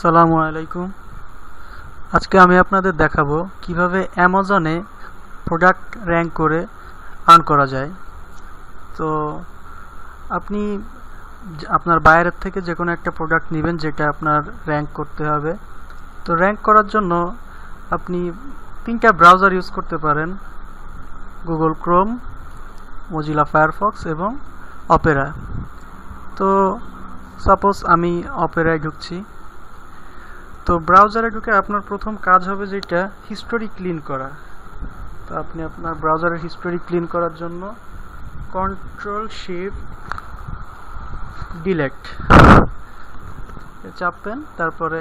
আসসালামু আলাইকুম। আজকে আমি আপনাদের দেখাবো কিভাবে অ্যামাজনে প্রোডাক্ট র্যাঙ্ক করে আর্ন করা যায়। তো আপনি আপনার বাইরের থেকে যে কোনো একটা প্রোডাক্ট নেবেন যেটা আপনার র্যাঙ্ক করতে হবে। তো র্যাঙ্ক করার জন্য আপনি 3টা ব্রাউজার ইউজ করতে পারেন: গুগল ক্রোম, মজিলা ফায়ারফক্স এবং অপেরা। তো সাপোজ আমি অপেরায় ঢুকছি। তো ব্রাউজারে ঢুকে আপনার প্রথম কাজ হবে যেটা হিস্টোরি ক্লিন করা। তো আপনি আপনার ব্রাউজারের হিস্টোরি ক্লিন করার জন্য কন্ট্রোল শিফট ডিলিট চাপবেন। তারপরে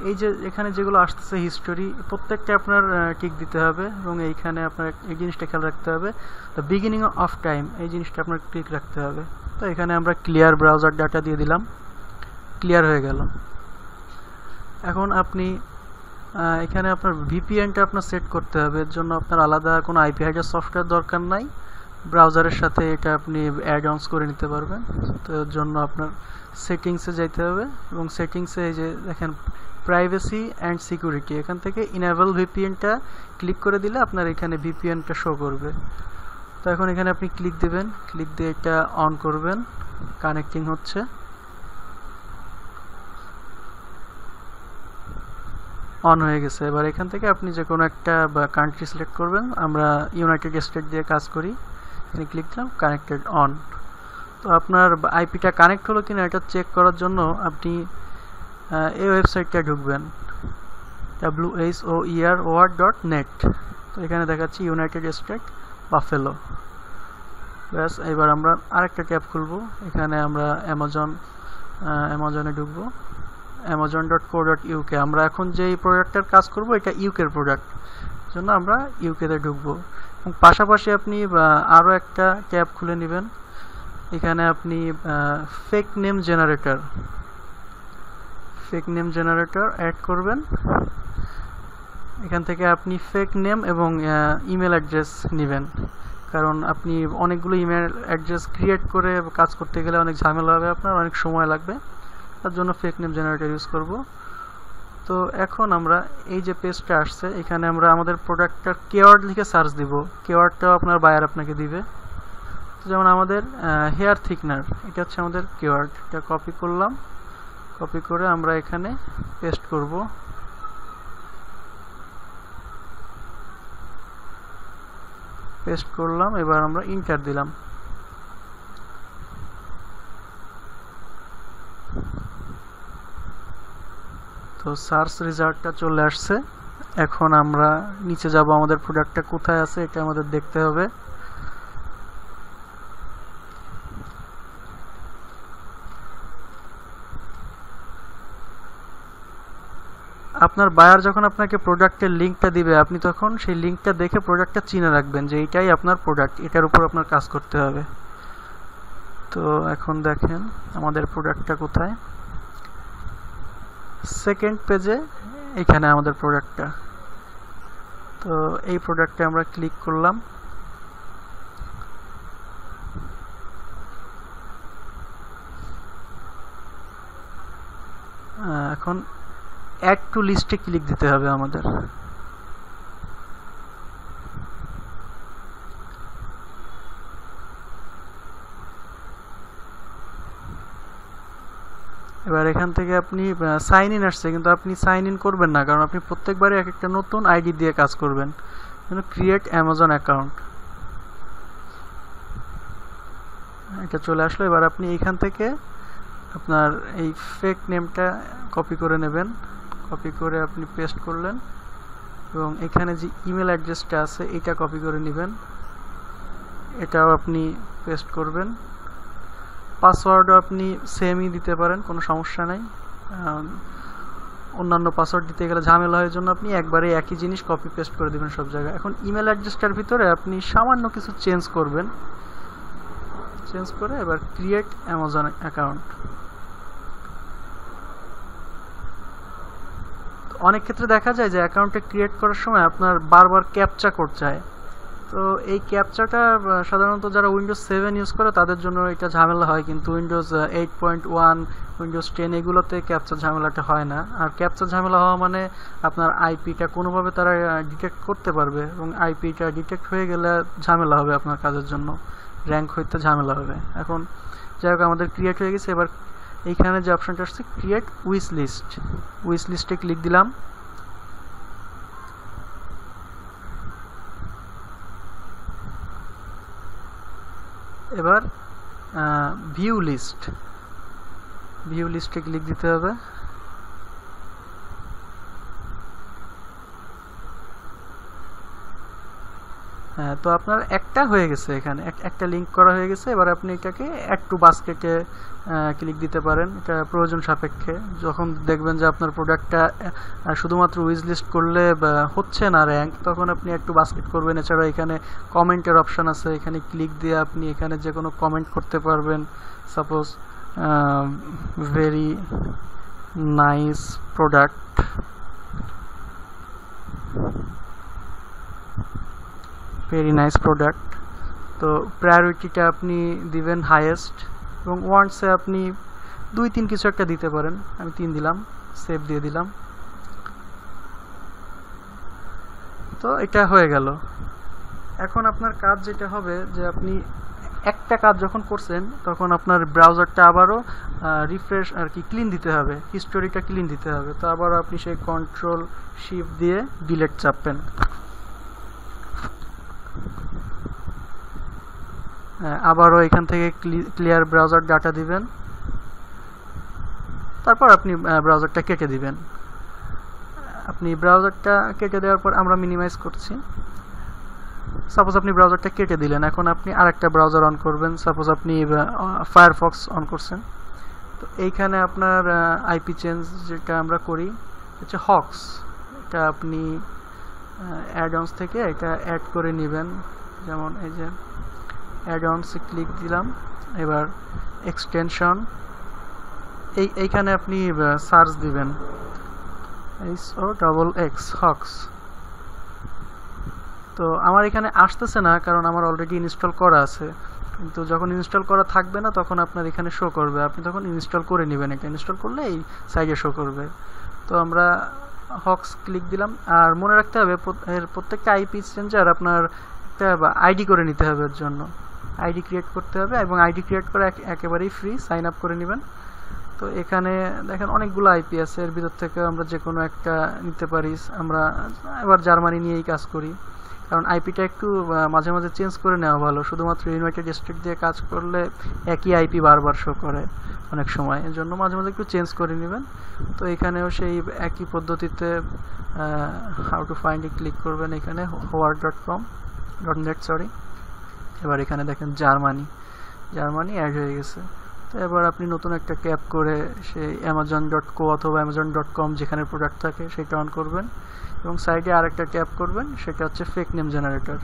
এই যে এখানে যেগুলো আসতেছে হিস্টোরি, প্রত্যেকটা আপনার টিক দিতে হবে এবং এইখানে আপনার এই জিনিসটা খেয়াল রাখতে হবে, দ্য বিগিনিং অফ টাইম, এই জিনিসটা আপনার টিক রাখতে হবে। তো এখানে আমরা ক্লিয়ার ব্রাউজার ডাটা দিয়ে দিলাম, ক্লিয়ার হয়ে গেল। এখন আপনি এখানে আপনার ভিপিএনটা আপনার সেট করতে হবে। এর জন্য আপনার আলাদা কোনো আইপি হাইডার সফটওয়্যার দরকার নাই, ব্রাউজারের সাথে এটা আপনি অ্যাড অনস করে নিতে পারবেন। তো এর জন্য আপনার সেটিংসে যাইতে হবে এবং সেটিংসে এই যে দেখেন প্রাইভেসি অ্যান্ড সিকিউরিটি, এখান থেকে ইনেবল ভিপিএনটা ক্লিক করে দিলে আপনার এখানে ভিপিএনটা শো করবে। তো এখন এখানে আপনি ক্লিক দিবেন, ক্লিক দিয়ে এটা অন করবেন। কানেক্টিং হচ্ছে, অন হয়ে গেছে। এবার এখান থেকে আপনি যে কোনো একটা কান্ট্রি সিলেক্ট করবেন। আমরা ইউনাইটেড স্টেট দিয়ে কাজ করি, এখানে ক্লিক দিলাম, কানেক্টেড অন। তো আপনার আইপিটা কানেক্ট হলো কিনা এটা চেক করার জন্য আপনি এই ওয়েবসাইটটা ঢুকবেন, WHOERWORD.net। তো এখানে দেখাচ্ছি ইউনাইটেড স্টেট বাফেলো। ব্যাস, এবার আমরা আরেকটা ট্যাব খুলবো। এখানে আমরা অ্যামাজনে ঢুকবো, amazon.co.uk। আমরা এখন যে প্রোডাক্টের কাজ করব এটা ইউকের প্রোডাক্ট, জন্য আমরা ইউকেতে ঢুকবো। এবং পাশাপাশি আপনি আরও একটা ট্যাব খুলে নেবেন। এখানে আপনি ফেক নেম জেনারেটর অ্যাড করবেন। এখান থেকে আপনি ফেক নেম এবং ইমেল অ্যাড্রেস নেবেন, কারণ আপনি অনেকগুলো ইমেল অ্যাড্রেস ক্রিয়েট করে কাজ করতে গেলে অনেক ঝামেলা হবে, আপনার অনেক সময় লাগবে। তার জন্য ফেক নেম জেনারেটর ইউজ করব। তো এখন আমরা এই যে পেজটা আসছে, এখানে আমরা আমাদের প্রোডাক্টটার কিওয়ার্ড লিখে সার্চ দিব। কিওয়ার্ডটাও আপনার বায়ার আপনাকে দিবে। তো যেমন আমাদের হেয়ার থিকনার, এটা হচ্ছে আমাদের কিওয়ার্ড। এটা কপি করলাম, কপি করে আমরা এখানে পেস্ট করব। পেস্ট করলাম, এবার আমরা ইন্টার দিলাম। তো সার্চ রেজাল্টটা চলে আসছে। এখন আমরা নিচে যাব, আমাদের প্রোডাক্টটা কোথায় আছে এটা আমাদের দেখতে হবে। আপনার বায়ার যখন আপনাকে প্রোডাক্টের লিঙ্কটা দিবে, আপনি তখন সেই লিঙ্কটা দেখে প্রোডাক্টটা চিনে রাখবেন যে এইটাই আপনার প্রোডাক্ট, এটার উপর আপনার কাজ করতে হবে। তো এখন দেখেন আমাদের প্রোডাক্টটা কোথায়, সেকেন্ড পেজে এখানে আমাদের প্রোডাক্টটা। তো এই প্রোডাক্টে আমরা ক্লিক করলাম। এখন অ্যাড টু লিস্টে ক্লিক দিতে হবে আমাদের। এবার এখান থেকে আপনি সাইন ইন আসছে, কিন্তু আপনি সাইন ইন করবেন না, কারণ আপনি প্রত্যেকবারই এক একটা নতুন আইডি দিয়ে কাজ করবেন। ক্রিয়েট অ্যামাজন অ্যাকাউন্ট, এটা চলে আসলো। এবার আপনি এখান থেকে আপনার এই ফেক নেমটা কপি করে নেবেন, কপি করে আপনি পেস্ট করলেন এবং এখানে যে ইমেল অ্যাড্রেসটা আছে এটা কপি করে নেবেন, এটাও আপনি পেস্ট করবেন। পাসওয়ার্ডও আপনি সেমই দিতে পারেন, কোনো সমস্যা নাই। অন্যান্য পাসওয়ার্ড দিতে গেলে ঝামেলা হয়, জন্য আপনি একবারে একই জিনিস কপি পেস্ট করে দিবেন সব জায়গায়। এখন ইমেল অ্যাড্রেসটার ভিতরে আপনি সামান্য কিছু চেঞ্জ করবেন, চেঞ্জ করে এবার ক্রিয়েট অ্যামাজন অ্যাকাউন্ট। অনেক ক্ষেত্রে দেখা যায় যে অ্যাকাউন্টে ক্রিয়েট করার সময় আপনার বারবার ক্যাপচা কোড চায়। তো এই ক্যাপচাটা সাধারণত যারা উইন্ডোজ 7 ইউজ করে তাদের জন্য এটা ঝামেলা হয়, কিন্তু উইন্ডোজ 8.1 উইন্ডোজ 10 এগুলোতে ক্যাপচার ঝামেলাটা হয় না। আর ক্যাপচার ঝামেলা হওয়া মানে আপনার আইপিটা কোনোভাবে তারা ডিটেক্ট করতে পারবে, এবং আইপিটা ডিটেক্ট হয়ে গেলে ঝামেলা হবে আপনার কাজের জন্য, র্যাঙ্ক হইতে ঝামেলা হবে। এখন যাই হোক, আমাদের ক্রিয়েট হয়ে গেছে। এবার এইখানে যে অপশনটা আসছে ক্রিয়েট উইশ লিস্ট, উইশ লিস্টে ক্লিক দিলাম। এবার ভিউ লিস্ট, ভিউ লিস্টে ক্লিক দিতে হবে। তো আপনার একটা হয়ে গেছে, এখানে একটা লিঙ্ক করা হয়ে গেছে। এবার আপনি এটাকে অ্যাড টু বাস্কেটে ক্লিক দিতে পারেন, এটা প্রয়োজন সাপেক্ষে। যখন দেখবেন যে আপনার প্রোডাক্টটা শুধুমাত্র উইশ লিস্ট করলে হচ্ছে না র্যাঙ্ক, তখন আপনি অ্যাড টু বাস্কেট করবেন। এছাড়া এখানে কমেন্টের অপশান আছে, এখানে ক্লিক দিয়ে আপনি এখানে যে কোনো কমেন্ট করতে পারবেন। Suppose very nice product, very nice product. তো প্রায়োরিটিটা আপনি দিবেন হাইয়েস্ট, এবং ওয়ান্টসে আপনি 2-3 কিছু একটা দিতে পারেন। আমি 3 দিলাম, সেভ দিয়ে দিলাম। তো এটা হয়ে গেল। এখন আপনার কাজ যেটা হবে যে আপনি একটা কাজ যখন করছেন তখন আপনার ব্রাউজারটা আবারও রিফ্রেশ আর কি ক্লিন দিতে হবে, হিস্টোরিটা ক্লিন দিতে হবে। তো আবারও আপনি সেই কন্ট্রোল শিফট দিয়ে ডিলিট চাপবেন। আবারও এখান থেকে ক্লিয়ার ব্রাউজার ডাটা দিবেন, তারপর আপনি ব্রাউজারটা কেটে দিবেন। আপনি ব্রাউজারটা কেটে দেওয়ার পর আমরা মিনিমাইজ করছি। সাপোজ আপনি ব্রাউজারটা কেটে দিলেন, এখন আপনি আরেকটা ব্রাউজার অন করবেন। সাপোজ আপনি ফায়ারফক্স অন করছেন। তো এইখানে আপনার আইপি চেঞ্জ যেটা আমরা করি হচ্ছে হক্স, এটা আপনি অ্যাড-অনস থেকে এটা অ্যাড করে নেবেন। যেমন এই যে অ্যাড-অনসে ক্লিক দিলাম। এবার এক্সটেনশন, এইখানে আপনি সার্চ দিবেন HOXX হক্স। তো আমার এখানে আসতেছে না, কারণ আমার অলরেডি ইনস্টল করা আছে। কিন্তু যখন ইনস্টল করা থাকবে না তখন আপনার এখানে শো করবে, আপনি তখন ইনস্টল করে নেবেন। এটা ইনস্টল করলে এই সাইডে শো করবে। তো আমরা হক্স ক্লিক দিলাম। আর মনে রাখতে হবে এর প্রত্যেকটা আইপি চেঞ্জার আপনার একটা আইডি করে নিতে হবে, এর জন্য আইডি ক্রিয়েট করতে হবে, এবং আইডি ক্রিয়েট করে একেবারেই ফ্রি, সাইন আপ করে নেবেন। তো এখানে দেখেন অনেকগুলো আইপি আছে, এর ভিতর থেকে আমরা যে কোনো একটা নিতে পারি। আমরা এবার জার্মানি নিয়েই কাজ করি, কারণ আইপিটা একটু মাঝে মাঝে চেঞ্জ করে নেওয়া ভালো। শুধুমাত্র ইউনাইটেড স্টেট দিয়ে কাজ করলে একই আইপি বারবার শো করে অনেক সময়, এর জন্য মাঝে মাঝে একটু চেঞ্জ করে নেবেন। তো এখানেও সেই একই পদ্ধতিতে how to find a click করবেন, এখানে howard.com.net সরি। এবার এখানে দেখেন জার্মানি অ্যাড হয়ে গেছে। তো এবার আপনি নতুন একটা ট্যাব করে সেই amazon.co অথবা amazon.com যেখানে প্রোডাক্ট থাকে সেটা অন করবেন, এবং সাইডে আরেকটা ট্যাব করবেন, সেটা হচ্ছে ফেক নেম জেনারেটর।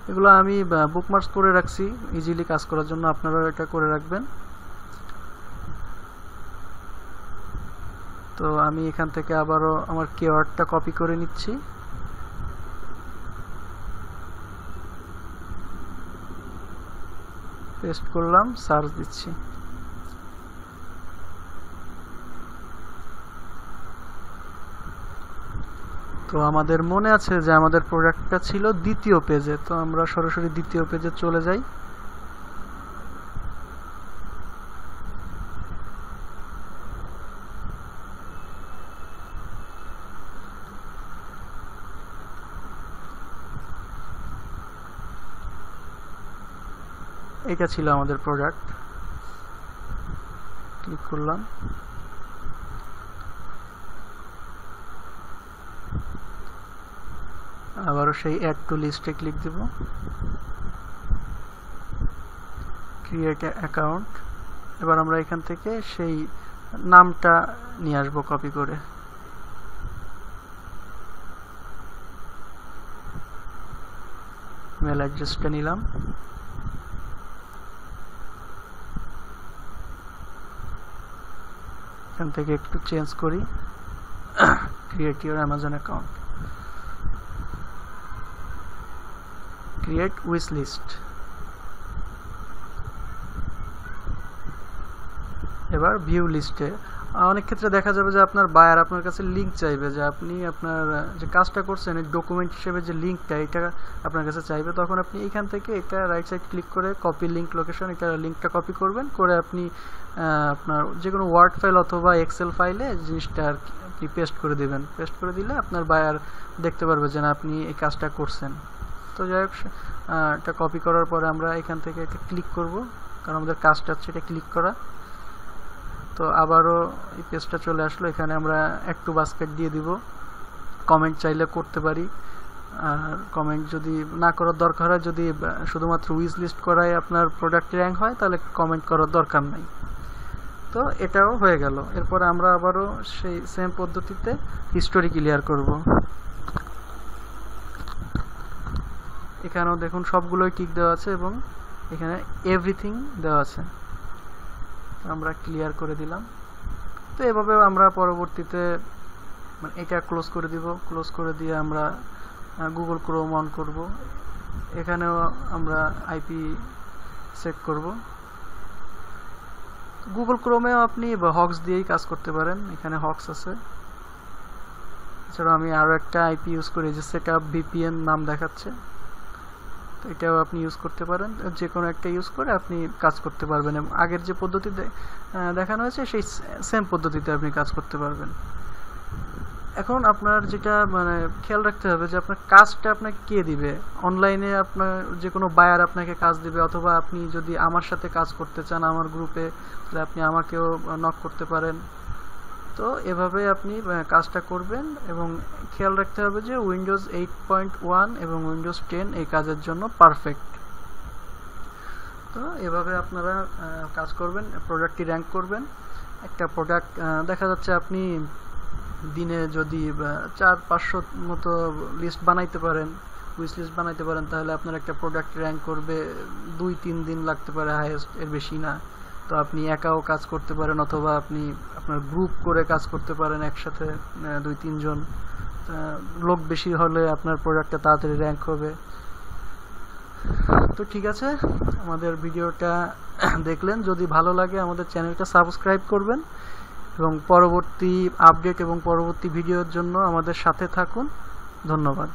এগুলো আমি বুকমার্কস করে রাখছি ইজিলি কাজ করার জন্য, আপনারাও এটা করে রাখবেন। তো আমি এখান থেকে আবারও আমার কিওয়ার্ডটা কপি করে নিচ্ছি। পেস্ট করলাম, সার্চ দিচ্ছি। তো আমাদের মনে আছে যে আমাদের প্রোডাক্টটা ছিল দ্বিতীয় পেজে, তো আমরা সরাসরি দ্বিতীয় পেজে চলে যাই। এটা ছিল আমাদের প্রোডাক্ট, ক্লিক করলাম। আবারও সেই অ্যাড টু লিস্টে ক্লিক দেব, ক্রিয়েট অ্যাকাউন্ট। এবার আমরা এখান থেকে সেই নামটা নিয়ে আসবো কপি করে। মেল অ্যাড্রেসটা নিলাম, এখান থেকে একটু চেঞ্জ করি, create your Amazon account. Create wish list. এবার ভিউ লিস্টে অনেক ক্ষেত্রে দেখা যাবে যে আপনার বায়ার আপনার কাছে লিঙ্ক চাইবে, যে আপনি আপনার যে কাজটা করছেন এই ডকুমেন্ট হিসেবে যে লিঙ্কটা এটা আপনার কাছে চাইবে। তখন আপনি এইখান থেকে এটা রাইট সাইড ক্লিক করে কপি লিঙ্ক লোকেশন, এটা লিঙ্কটা কপি করবেন, করে আপনি আপনার যে কোনো ওয়ার্ড ফাইল অথবা এক্সেল ফাইলে জিনিসটা আর কি পেস্ট করে দেবেন। পেস্ট করে দিলে আপনার বায়ার দেখতে পারবে যে না আপনি এই কাজটা করছেন। তো যাই হোক, এটা কপি করার পরে আমরা এখান থেকে এটা ক্লিক করব, কারণ আমাদের কাজটা হচ্ছে এটা ক্লিক করা। তো আবারও এই পেজটা চলে আসলো, এখানে আমরা একটু বাস্কেট দিয়ে দিব। কমেন্ট চাইলে করতে পারি, আর কমেন্ট যদি না করার দরকার হয়, যদি শুধুমাত্র উইশ লিস্ট করায় আপনার প্রোডাক্ট র্যাঙ্ক হয় তাহলে কমেন্ট করার দরকার নাই। তো এটাও হয়ে গেল। এরপর আমরা আবারও সেই সেম পদ্ধতিতে হিস্টোরি ক্লিয়ার করব। এখানেও দেখুন সবগুলোই টিক দেওয়া আছে এবং এখানে এভরিথিং দেওয়া আছে, আমরা ক্লিয়ার করে দিলাম। তো এভাবে আমরা পরবর্তীতে মানে এটা ক্লোজ করে দিব। ক্লোজ করে দিয়ে আমরা গুগল ক্রোম অন করব। এখানেও আমরা আইপি সেট করব। গুগল ক্রোমেও আপনি হক্স দিয়েই কাজ করতে পারেন, এখানে হক্স আছে। এছাড়াও আমি আরও একটা আইপি ইউজ করি, যে সেটআপ ভিপিএন নাম দেখাচ্ছে, তো এটাও আপনি ইউজ করতে পারেন। যে কোনো একটা ইউজ করে আপনি কাজ করতে পারবেন এবং আগের যে পদ্ধতি দেখানো হয়েছে সেই সেম পদ্ধতিতে আপনি কাজ করতে পারবেন। এখন আপনার যেটা মানে খেয়াল রাখতে হবে যে আপনার কাজটা আপনাকে কে দিবে। অনলাইনে আপনার যে কোনো বায়ার আপনাকে কাজ দিবে, অথবা আপনি যদি আমার সাথে কাজ করতে চান আমার গ্রুপে, তাহলে আপনি আমাকেও নক করতে পারেন। তো এভাবে আপনি কাজটা করবেন এবং খেয়াল রাখতে হবে যে উইন্ডোজ 8.1 এবং উইন্ডোজ 10 এই কাজের জন্য পারফেক্ট। তো এভাবে আপনারা কাজ করবেন, প্রোডাক্টটি র্যাঙ্ক করবেন। একটা প্রোডাক্ট দেখা যাচ্ছে আপনি দিনে যদি 400-500 মতো লিস্ট বানাইতে পারেন, উইশ লিস্ট বানাইতে পারেন, তাহলে আপনার একটা প্রোডাক্ট র্যাঙ্ক করবে 2-3 দিন লাগতে পারে হাইয়েস্ট, এর বেশি না। তো আপনি একাও কাজ করতে পারেন, অথবা আপনি আপনার গ্রুপ করে কাজ করতে পারেন একসাথে 2-3 জন। লোক বেশি হলে আপনার প্রোডাক্টটা তাড়াতাড়ি র্যাঙ্ক হবে। তো ঠিক আছে, আমাদের ভিডিওটা দেখলেন। যদি ভালো লাগে আমাদের চ্যানেলটা সাবস্ক্রাইব করবেন এবং পরবর্তী আপডেট এবং পরবর্তী ভিডিওর জন্য আমাদের সাথে থাকুন। ধন্যবাদ।